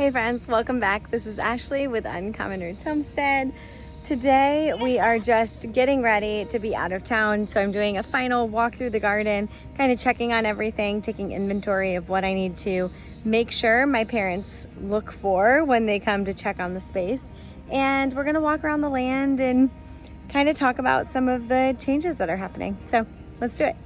Hey friends, welcome back. This is Ashley with Uncommon Roots Homestead. Today we are just getting ready to be out of town, so I'm doing a final walk through the garden, kind of checking on everything, taking inventory of what I need to make sure my parents look for when they come to check on the space. And we're gonna walk around the land and kind of talk about some of the changes that are happening. So let's do it.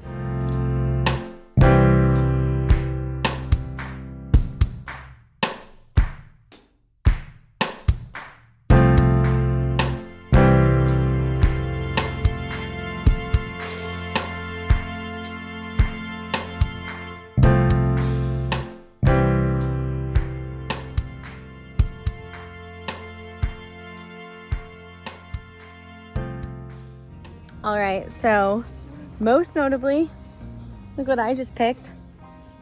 All right, so most notably, look what I just picked.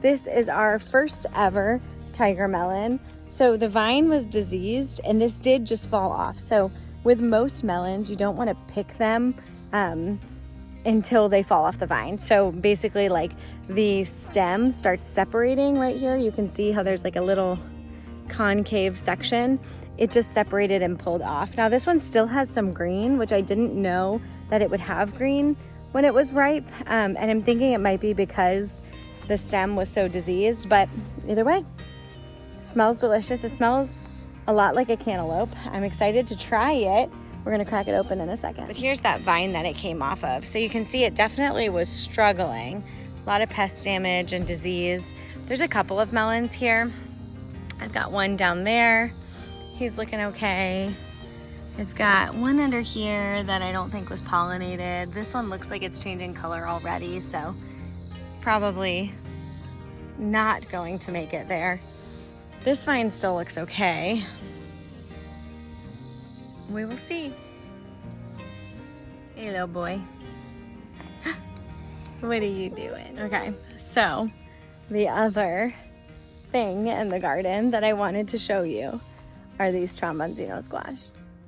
This is our first ever tiger melon. So the vine was diseased and this did just fall off. So with most melons, you don't want to pick them until they fall off the vine. So basically like the stem starts separating right here. You can see how there's like a little concave section. It just separated and pulled off. Now this one still has some green, which I didn't know that it would have green when it was ripe. And I'm thinking it might be because the stem was so diseased, but either way, it smells delicious. It smells a lot like a cantaloupe. I'm excited to try it. We're gonna crack it open in a second. But here's that vine that it came off of. So you can see it definitely was struggling. A lot of pest damage and disease. There's a couple of melons here. I've got one down there. He's looking okay. I've got one under here that I don't think was pollinated. This one looks like it's changing color already, so probably not going to make it there. This vine still looks okay. We will see. Hey, little boy. What are you doing? Okay, so the other thing in the garden that I wanted to show you are these Tromboncino squash.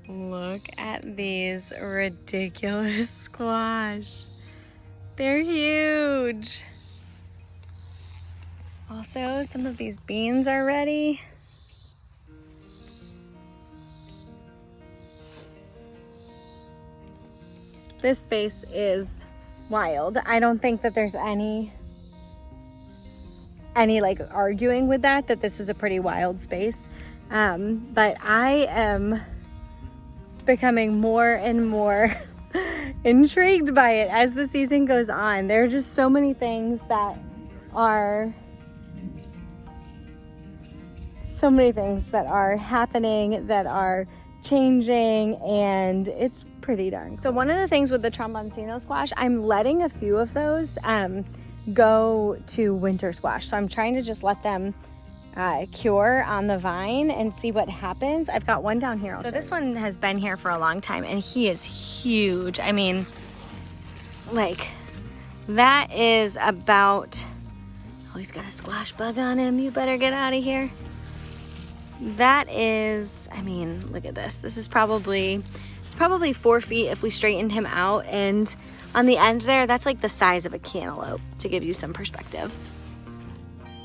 Look at these ridiculous squash. They're huge. Also, some of these beans are ready. This space is wild. I don't think that there's any like arguing with that this is a pretty wild space. But I am becoming more and more intrigued by it as the season goes on. There are just so many things that are happening, that are changing, and it's pretty darn cool. So one of the things with the Tromboncino squash, I'm letting a few of those go to winter squash. So I'm trying to just let them cure on the vine and see what happens. I've got one down here. So this one has been here for a long time and he is huge. I mean, like that is about, oh, he's got a squash bug on him. You better get out of here. That is, I mean, look at this. This is probably, it's probably 4 feet if we straightened him out. And on the end there, that's like the size of a cantaloupe, to give you some perspective.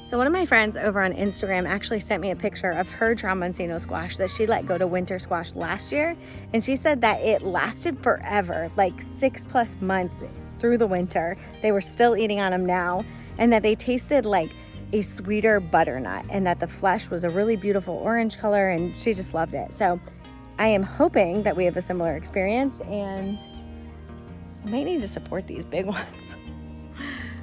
So one of my friends over on Instagram actually sent me a picture of her Tromboncino squash that she let go to winter squash last year. And she said that it lasted forever, like 6+ months through the winter. They were still eating on them now, and that they tasted like a sweeter butternut, and that the flesh was a really beautiful orange color, and she just loved it. So I am hoping that we have a similar experience, and I might need to support these big ones.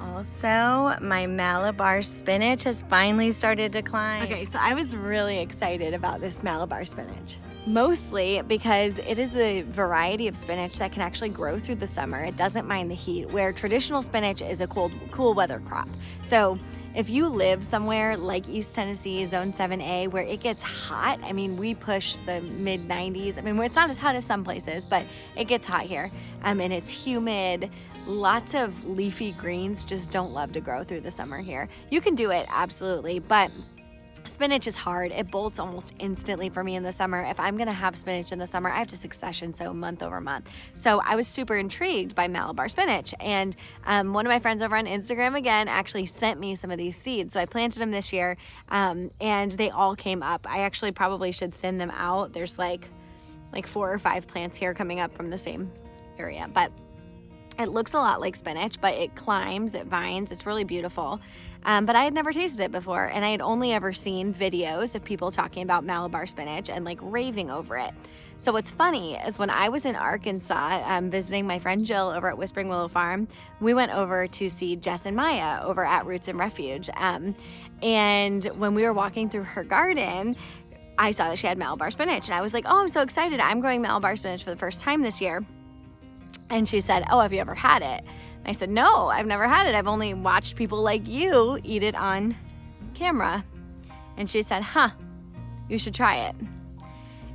Also, my Malabar spinach has finally started to climb. Okay, so I was really excited about this Malabar spinach. Mostly because it is a variety of spinach that can actually grow through the summer. It doesn't mind the heat, where traditional spinach is a cool weather crop. So if you live somewhere like East Tennessee, Zone 7A, where it gets hot, I mean, we push the mid 90s. I mean, it's not as hot as some places, but it gets hot here. And it's humid. Lots of leafy greens just don't love to grow through the summer here. You can do it, absolutely, but Spinach is hard. It bolts almost instantly for me in the summer. If I'm gonna have spinach in the summer, I have to succession sow month over month. So I was super intrigued by Malabar spinach. And one of my friends over on Instagram again actually sent me some of these seeds. So I planted them this year and they all came up. I actually probably should thin them out. There's like 4 or 5 plants here coming up from the same area. But it looks a lot like spinach, but it climbs, it vines, it's really beautiful. But I had never tasted it before, and I had only ever seen videos of people talking about Malabar spinach and like raving over it. So what's funny is when I was in Arkansas visiting my friend Jill over at Whispering Willow Farm, we went over to see Jess and Maya over at Roots and Refuge. And when we were walking through her garden, I saw that she had Malabar spinach, and I was like, oh, I'm so excited. I'm growing Malabar spinach for the first time this year. And she said, oh, have you ever had it? And I said, no, I've never had it. I've only watched people like you eat it on camera. And she said, you should try it.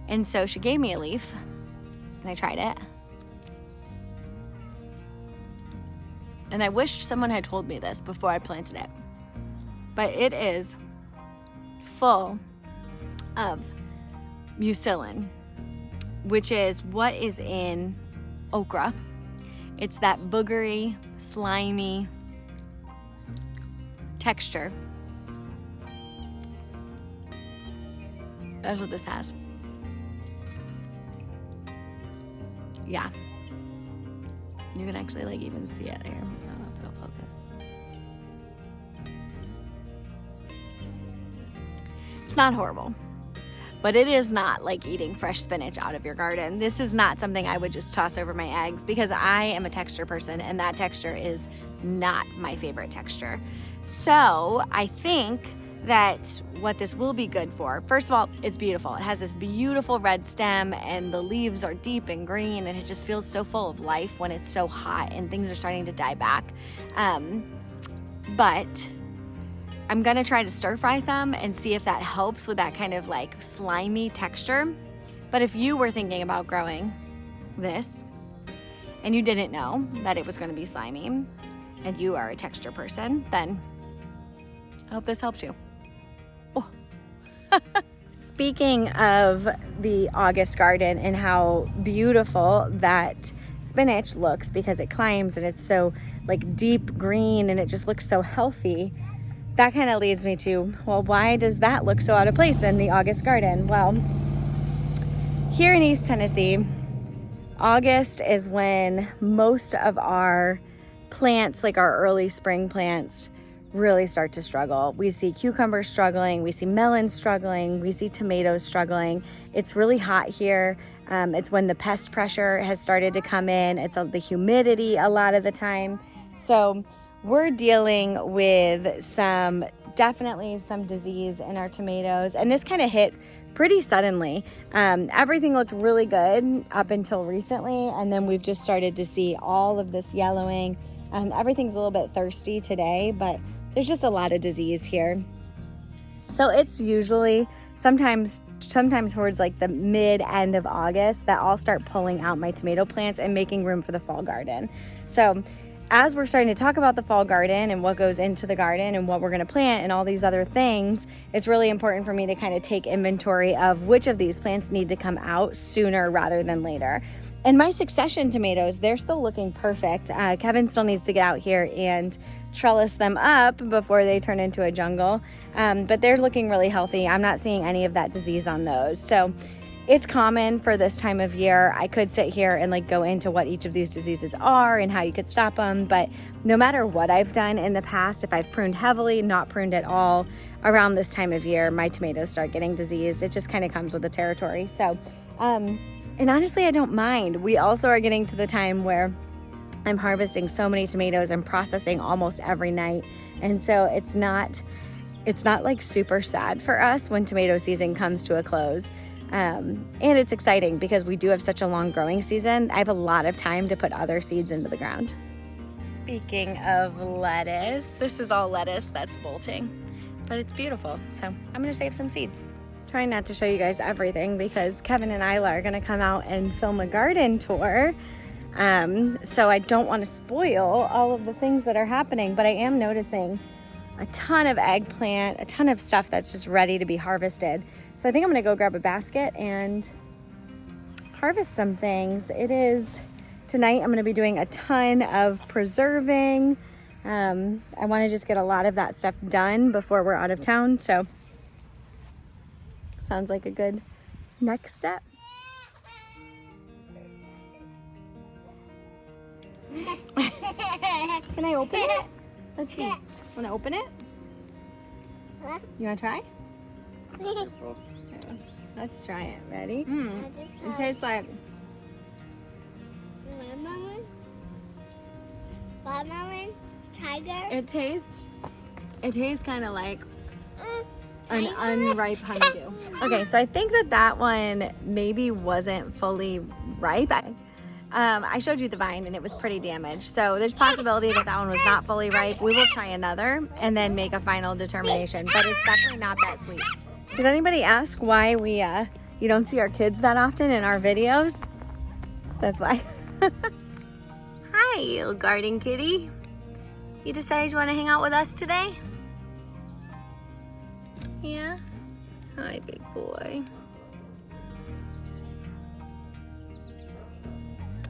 And so she gave me a leaf, and I tried it. And I wish someone had told me this before I planted it. But it is full of mucilin, which is what is in okra. It's that boogery, slimy texture. That's what this has. Yeah. You can actually like even see it here. I don't know if it'll focus. It's not horrible. But it is not like eating fresh spinach out of your garden. This is not something I would just toss over my eggs because I am a texture person and that texture is not my favorite texture. So I think that what this will be good for, first of all, it's beautiful. It has this beautiful red stem and the leaves are deep and green and it just feels so full of life when it's so hot and things are starting to die back. But I'm gonna try to stir fry some and see if that helps with that kind of like slimy texture. But if you were thinking about growing this and you didn't know that it was gonna be slimy and you are a texture person, then I hope this helps you. Oh. Speaking of the August garden and how beautiful that spinach looks because it climbs and it's so like deep green and it just looks so healthy, that kind of leads me to, well, why does that look so out of place in the August garden? Well, here in East Tennessee, August is when most of our plants, like our early spring plants, really start to struggle. We see cucumbers struggling, we see melons struggling, we see tomatoes struggling. It's really hot here. It's when the pest pressure has started to come in. It's the humidity a lot of the time. So we're dealing with definitely some disease in our tomatoes, and this kind of hit pretty suddenly. Everything looked really good up until recently, and then we've just started to see all of this yellowing. Everything's a little bit thirsty today, but there's just a lot of disease here. So it's usually sometimes towards like the mid-end of August that I'll start pulling out my tomato plants and making room for the fall garden. So as we're starting to talk about the fall garden and what goes into the garden and what we're going to plant and all these other things, it's really important for me to kind of take inventory of which of these plants need to come out sooner rather than later. And my succession tomatoes, they're still looking perfect. Kevin still needs to get out here and trellis them up before they turn into a jungle. But they're looking really healthy. I'm not seeing any of that disease on those. So it's common for this time of year. I could sit here and like go into what each of these diseases are and how you could stop them. But no matter what I've done in the past, if I've pruned heavily, not pruned at all, around this time of year, my tomatoes start getting diseased. It just kind of comes with the territory. So, and honestly, I don't mind. We also are getting to the time where I'm harvesting so many tomatoes and processing almost every night. And so it's not like super sad for us when tomato season comes to a close. And it's exciting because we do have such a long growing season. I have a lot of time to put other seeds into the ground. Speaking of lettuce, this is all lettuce that's bolting, but it's beautiful. So I'm gonna save some seeds. Trying not to show you guys everything because Kevin and Isla are gonna come out and film a garden tour. So I don't want to spoil all of the things that are happening, but I am noticing a ton of eggplant, a ton of stuff that's just ready to be harvested. So I think I'm gonna go grab a basket and harvest some things. Tonight I'm gonna be doing a ton of preserving. I wanna just get a lot of that stuff done before we're out of town. So sounds like a good next step. Can I open it? Let's see. Wanna open it? You wanna try? Let's try it. Ready? It tastes like watermelon, tiger. It tastes kind of like an unripe honeydew. Okay, so I think that one maybe wasn't fully ripe. I showed you the vine and it was pretty damaged. So there's possibility that one was not fully ripe. We will try another and then make a final determination, but it's definitely not that sweet. Did anybody ask why you don't see our kids that often in our videos? That's why. Hi, little garden kitty. You decided you want to hang out with us today? Yeah? Hi, big boy.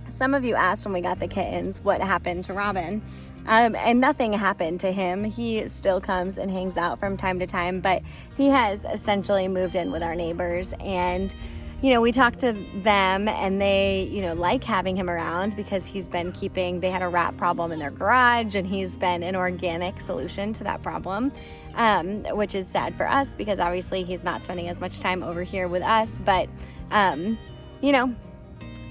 Some of you asked when we got the kittens what happened to Robin. And nothing happened to him. He still comes and hangs out from time to time, but he has essentially moved in with our neighbors. And, we talked to them and they, like having him around because they had a rat problem in their garage and he's been an organic solution to that problem, which is sad for us because obviously he's not spending as much time over here with us. But,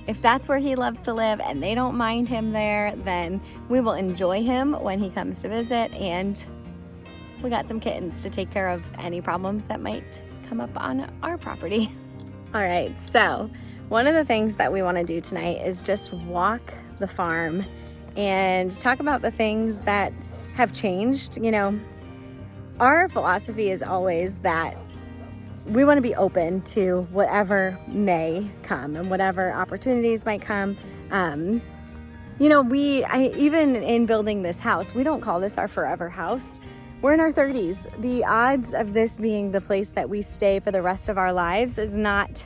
if that's where he loves to live and they don't mind him there, then we will enjoy him when he comes to visit. And we got some kittens to take care of any problems that might come up on our property. All right, so one of the things that we want to do tonight is just walk the farm and talk about the things that have changed. Our philosophy is always that we want to be open to whatever may come and whatever opportunities might come. Even in building this house, we don't call this our forever house. We're in our 30s. The odds of this being the place that we stay for the rest of our lives is not,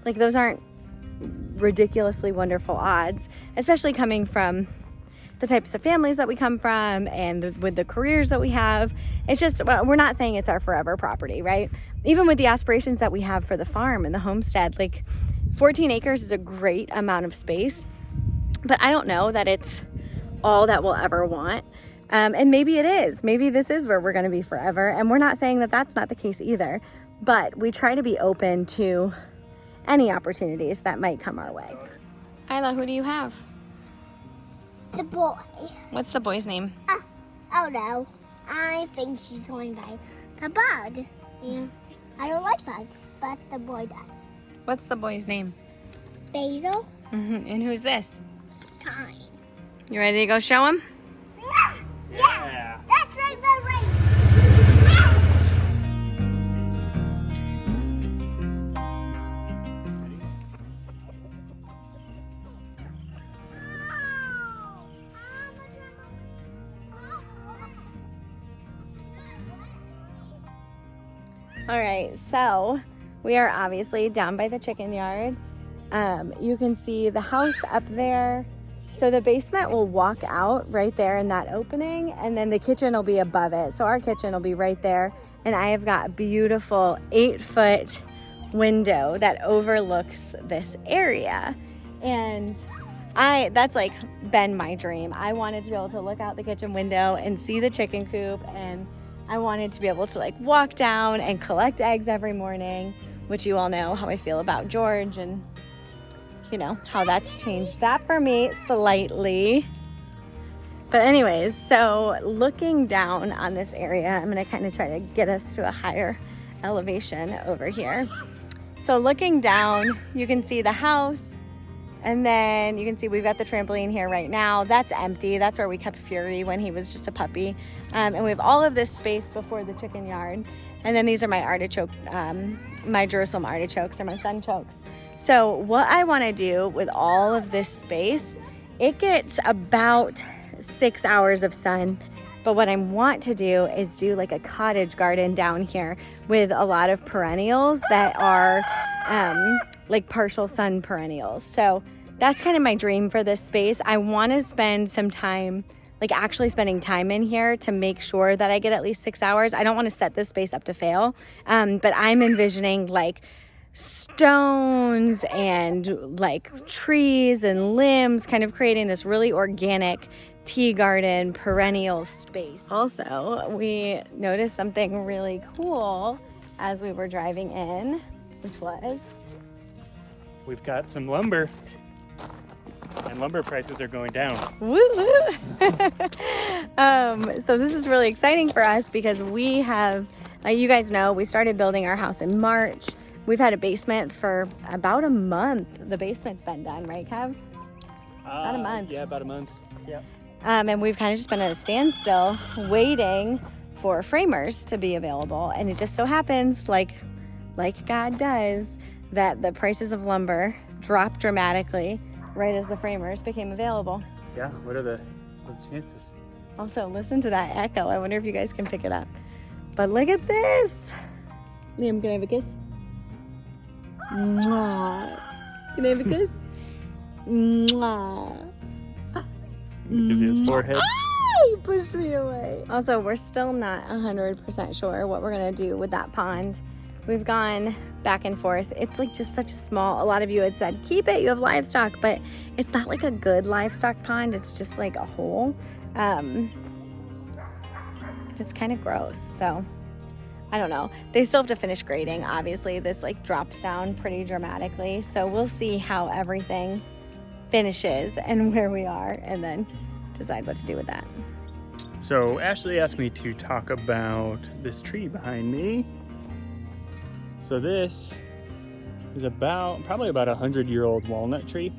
those aren't ridiculously wonderful odds, especially coming from the types of families that we come from and with the careers that we have. It's just, we're not saying it's our forever property, right? Even with the aspirations that we have for the farm and the homestead, 14 acres is a great amount of space, but I don't know that it's all that we'll ever want. And maybe it is. Maybe this is where we're going to be forever. And we're not saying that that's not the case either, but we try to be open to any opportunities that might come our way. Isla, who do you have? The boy. What's the boy's name? Oh no. I think she's going by the bug. Yeah. I don't like bugs, but the boy does. What's the boy's name? Basil. And who's this? Time. You ready to go show him? Yeah. That's right, that's right. All right, so we are obviously down by the chicken yard. You can see the house up there. So the basement will walk out right there in that opening, and then the kitchen will be above it. So our kitchen will be right there. And I have got a beautiful 8-foot window that overlooks this area. And that's been my dream. I wanted to be able to look out the kitchen window and see the chicken coop, and I wanted to be able to walk down and collect eggs every morning, which you all know how I feel about George and how that's changed that for me slightly. But anyways, so looking down on this area, I'm gonna kind of try to get us to a higher elevation over here. So looking down, you can see the house, and then you can see we've got the trampoline here right now. That's empty. That's where we kept Fury when he was just a puppy. And we have all of this space before the chicken yard. And then these are my artichoke, my Jerusalem artichokes, or my sunchokes. So what I want to do with all of this space, it gets about 6 hours of sun But what I want to do is do like a cottage garden down here with a lot of perennials that are like partial sun perennials. So that's kind of my dream for this space. I want to spend some time, like actually spending time in here to make sure that I get at least 6 hours. I don't want to set this space up to fail, but I'm envisioning like stones and like trees and limbs, kind of creating this really organic tea garden perennial space. Also, we noticed something really cool as we were driving in, which was we've got some lumber, and lumber prices are going down. Woo woo! So this is really exciting for us because we have, you guys know, we started building our house in March. We've had a basement for about a month. The basement's been done, right, Kev? About a month. Yeah, about a month. Yeah. And we've kind of just been at a standstill waiting for framers to be available. And it just so happens, like God does, that the prices of lumber dropped dramatically right as the framers became available. Yeah, what are the chances? Also, listen to that echo. I wonder if you guys can pick it up. But look at this. Liam, can I have a kiss? Mwah. Can I have a kiss? Mwah. Gives you his forehead. He pushed me away. Also, we're still not 100% sure what we're gonna do with that pond. We've gone back and forth. It's like just such a small, a lot of you had said, keep it, you have livestock, but it's not like a good livestock pond. It's just like a hole. It's kind of gross, so I don't know. They still have to finish grading. Obviously, this like drops down pretty dramatically. So we'll see how everything finishes and where we are, and then decide what to do with that. So Ashley asked me to talk about this tree behind me. So this is probably about 100-year-old walnut tree.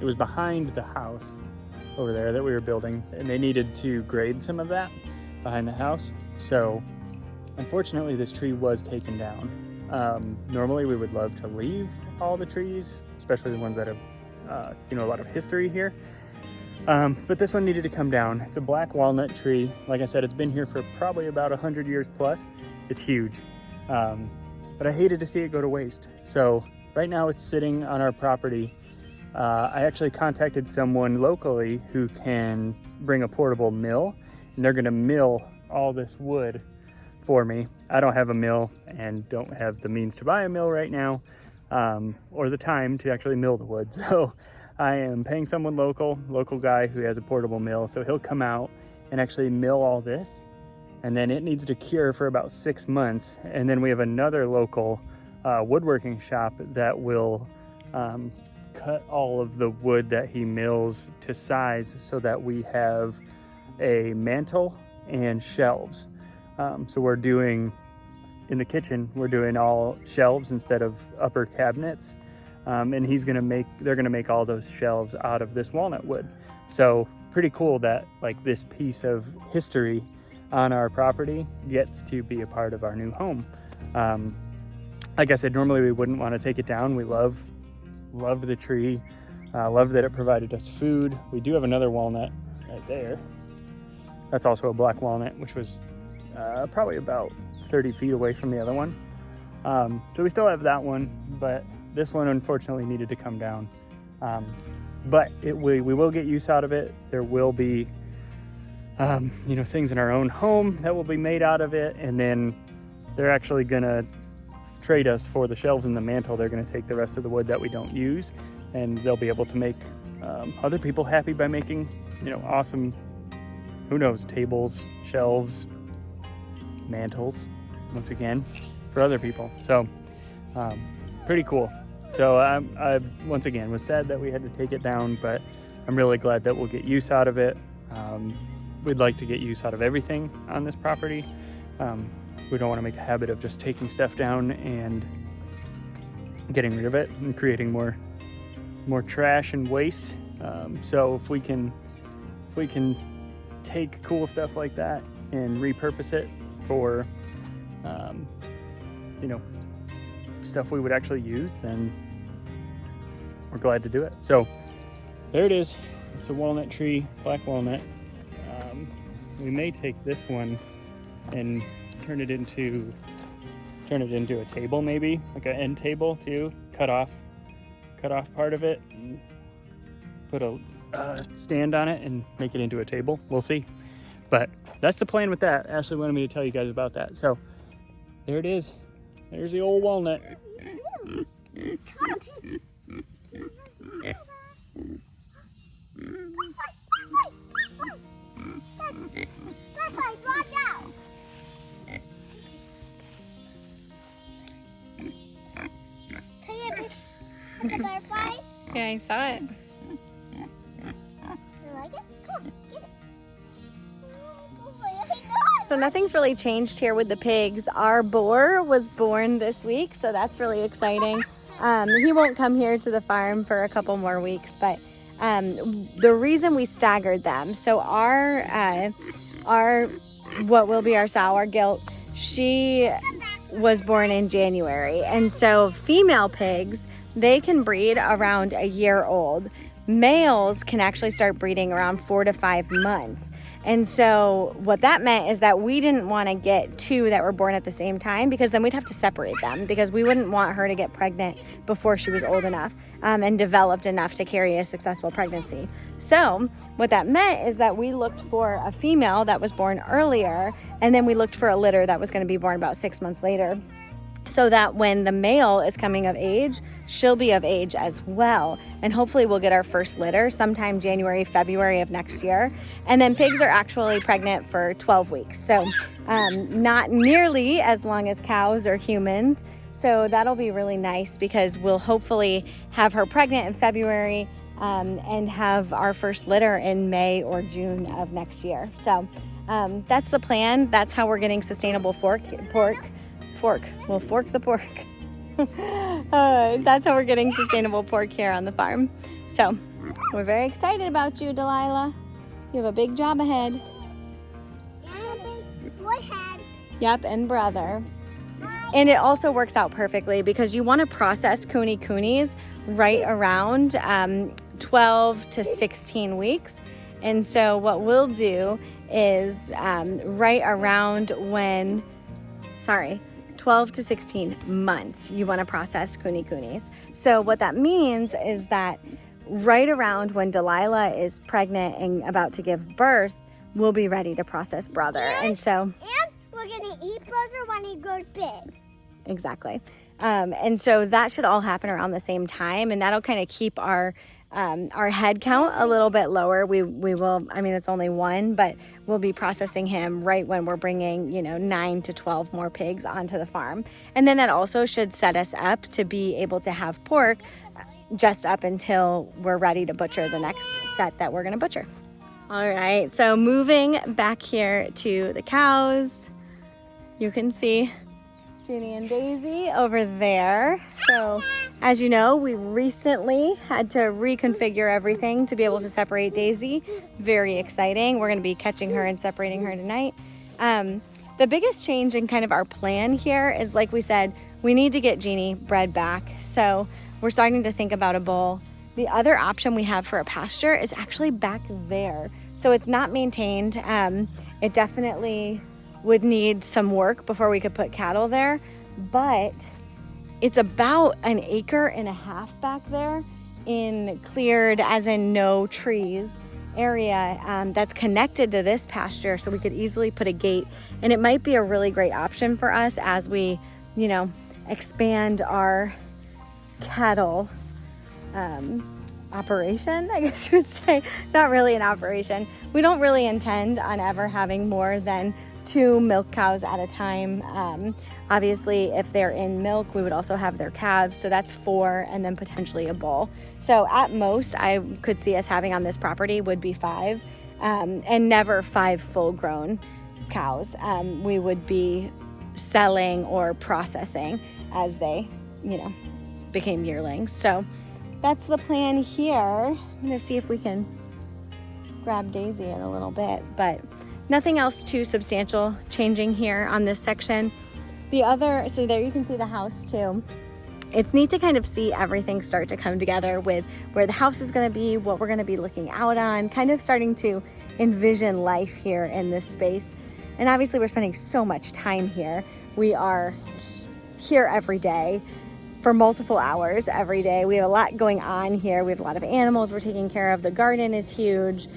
It was behind the house over there that we were building, and they needed to grade some of that behind the house. So unfortunately, this tree was taken down. Normally, we would love to leave all the trees, especially the ones that have a lot of history here. But this one needed to come down. It's a black walnut tree. Like I said, it's been here for probably about 100 years plus. It's huge. But I hated to see it go to waste. So right now it's sitting on our property. I actually contacted someone locally who can bring a portable mill, and they're gonna mill all this wood for me. I don't have a mill and don't have the means to buy a mill right now, or the time to actually mill the wood. So I am paying someone local guy who has a portable mill. So he'll come out and actually mill all this, and then it needs to cure for about 6 months. And then we have another local woodworking shop that will cut all of the wood that he mills to size so that we have a mantle and shelves. So we're doing, in the kitchen, we're doing all shelves instead of upper cabinets. And they're gonna make all those shelves out of this walnut wood. So pretty cool that like this piece of history on our property gets to be a part of our new home. Like I said, normally we wouldn't want to take it down. We loved the tree, loved that it provided us food. We do have another walnut right there. That's also a black walnut, which was probably about 30 feet away from the other one. So we still have that one, but this one unfortunately needed to come down. But we will get use out of it. There will be things in our own home that will be made out of it, and then they're actually gonna trade us for the shelves and the mantle. They're gonna take the rest of the wood that we don't use, and they'll be able to make other people happy by making awesome, who knows, tables, shelves, mantles, once again, for other people. So pretty cool. So I once again was sad that we had to take it down, but I'm really glad that we'll get use out of it. We'd like to get use out of everything on this property. We don't want to make a habit of just taking stuff down and getting rid of it and creating more trash and waste. So if we can take cool stuff like that and repurpose it for stuff we would actually use, then we're glad to do it. So there it is. It's a walnut tree, black walnut. we may take this one and turn it into a table, maybe like an end table too. Cut off part of it and put a stand on it and make it into a table. We'll see. But that's the plan with that. Ashley wanted me to tell you guys about that. So there it is. There's the old walnut. Watch out! The butterflies? Yeah, I saw it. You like it? Come on, get it. So nothing's really changed here with the pigs. Our boar was born this week, so that's really exciting. He won't come here to the farm for a couple more weeks, but the reason we staggered them, so our what will be our sow, our gilt, she was born in January, and so female pigs, they can breed around a year old. Males can actually start breeding around 4 to 5 months. And so what that meant is that we didn't want to get two that were born at the same time, because then we'd have to separate them, because we wouldn't want her to get pregnant before she was old enough and developed enough to carry a successful pregnancy. So what that meant is that we looked for a female that was born earlier, and then we looked for a litter that was going to be born about 6 months later, so that when the male is coming of age, she'll be of age as well. And hopefully we'll get our first litter sometime January, February of next year. And then pigs are actually pregnant for 12 weeks. So not nearly as long as cows or humans. So that'll be really nice, because we'll hopefully have her pregnant in February and have our first litter in May or June of next year. So that's the plan. That's how we're getting sustainable We'll fork the pork. That's how we're getting sustainable pork here on the farm. So we're very excited about you, Delilah. You have a big job ahead. And a big boy head. Yep, and brother. And it also works out perfectly, because you want to process coonies right around 12 to 16 weeks. And so what we'll do is right around 12 to 16 months, you want to process coonies. So what that means is that right around when Delilah is pregnant and about to give birth, we'll be ready to process brother. And we're going to eat brother when he grows big. Exactly. And so that should all happen around the same time, and that'll kind of keep our head count a little bit lower. We will, I mean, it's only one, but we'll be processing him right when we're bringing, 9 to 12 more pigs onto the farm. And then that also should set us up to be able to have pork just up until we're ready to butcher the next set that we're going to butcher. All right, so moving back here to the cows, you can see Ginny and Daisy over there. So as you know, we recently had to reconfigure everything to be able to separate Daisy. Very exciting. We're going to be catching her and separating her tonight. The biggest change in kind of our plan here is, like we said, we need to get Ginny bred back. So we're starting to think about a bull. The other option we have for a pasture is actually back there. So it's not maintained. It definitely would need some work before we could put cattle there, but it's about 1.5 acres back there in cleared, as in no trees, area that's connected to this pasture, so we could easily put a gate, and it might be a really great option for us as we, expand our cattle operation, I guess you would say. Not really an operation. We don't really intend on ever having more than 2 milk cows at a time. Obviously, if they're in milk, we would also have their calves, so that's 4, and then potentially a bull. So at most, I could see us having on this property would be 5, and never 5 full-grown cows. We would be selling or processing as they, became yearlings. So that's the plan here. I'm gonna see if we can grab Daisy in a little bit, but nothing else too substantial changing here on this section. So there you can see the house too. it's neat to kind of see everything start to come together with where the house is going to be, what we're going to be looking out on, kind of starting to envision life here in this space. And obviously we're spending so much time here. We are here every day for multiple hours every day. We have a lot going on here. We have a lot of animals we're taking care of. The garden is huge.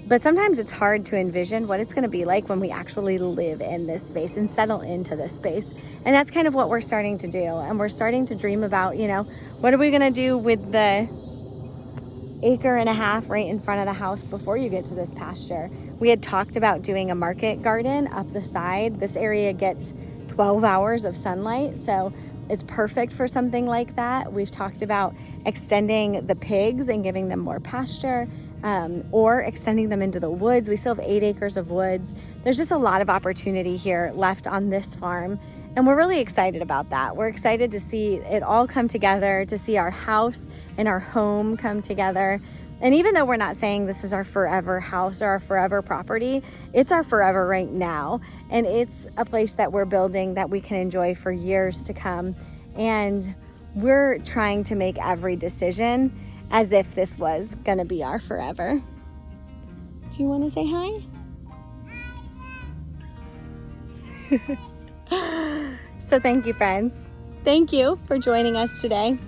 But sometimes it's hard to envision what it's going to be like when we actually live in this space and settle into this space. And that's kind of what we're starting to do. And we're starting to dream about, you know, what are we going to do with the 1.5 acres right in front of the house before you get to this pasture? We had talked about doing a market garden up the side. This area gets 12 hours of sunlight, so it's perfect for something like that. We've talked about extending the pigs and giving them more pasture, or extending them into the woods. We still have 8 acres of woods. There's just a lot of opportunity here left on this farm, and we're really excited about that. We're excited to see it all come together, to see our house and our home come together. And even though we're not saying this is our forever house or our forever property, it's our forever right now. And it's a place that we're building that we can enjoy for years to come. And we're trying to make every decision as if this was gonna be our forever. Do you wanna say hi? So thank you, friends. Thank you for joining us today.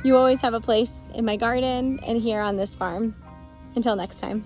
You always have a place in my garden and here on this farm. Until next time.